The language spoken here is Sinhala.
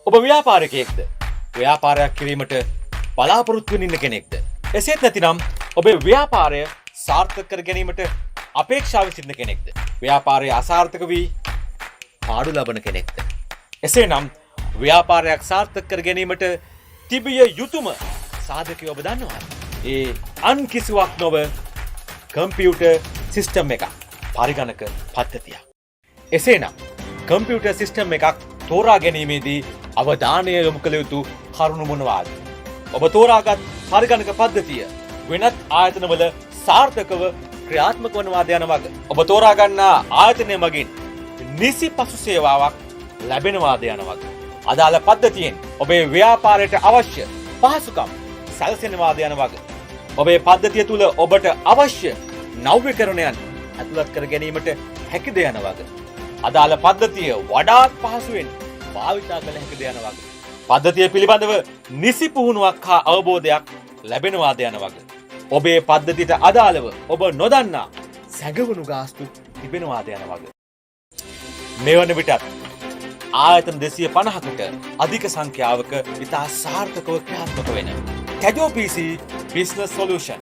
ඔබ ව්‍යාපාරිකයෙක්ද? ව්‍යාපාරයක් කිරීමට බලාපොරොත්තු වෙන කෙනෙක්ද? එසේත් නැතිනම් ඔබේ ව්‍යාපාරය සාර්ථක කර ගැනීමට අපේක්ෂාව සිටින කෙනෙක්ද? ව්‍යාපාරය අසාර්ථක වී පාඩු ලබන කෙනෙක්ද? එසේනම් ව්‍යාපාරයක් සාර්ථක කර ගැනීමට තිබිය යුතුම සාධකය ඔබ දන්නවාද? ඒ අන් කිසිවක් නොව කම්පියුටර් සිස්ටම් එකක්, පරිගණක පද්ධතියක්. එසේනම් කම්පියුටර් සිස්ටම් එකක් තෝරා ගැනීමේදී අවධානය යොමු කළ යුතු කරුණු මොනවාද? ඔබ තෝරාගත් පරිගණක පද්ධතිය වෙනත් ආයතනවල සාර්ථකව ක්‍රියාත්මක වනවාද යන වග. ඔබ තෝරා ගන්නා ආයතනය මගින් නිසි පසු සේවාවක් ලැබෙනවාද යන වග. අදාළ පද්ධතියෙන් ඔබේ ව්‍යාපාරයට අවශ්‍ය පහසුකම් සැලසෙනවාද යන වග. ඔබේ පද්ධතිය තුළ ඔබට අවශ්‍ය නව්‍යකරණයන් ඇතුළත් කර ගැනීමට හැකිද යන වග. අදාළ පද්ධතිය වඩාත් පහසුවෙන් භාවිතා කළ හැකිද යන වග. පද්ධතිය පිළිබඳව නිසි පුහුණුවක් හා අවබෝධයක් ලැබෙනවාද යන වග. ඔබේ පද්ධතියට අදාළව ඔබ නොදන්නා සැඟවුණු ගාස්තු තිබෙනවාද යන වග. මෙවන විටත් ආයතන 250කට අධික සංඛ්‍යාවක ඉතා සාර්ථකව ක්‍රියාත්මක වෙන කැජෝ PC Business Solution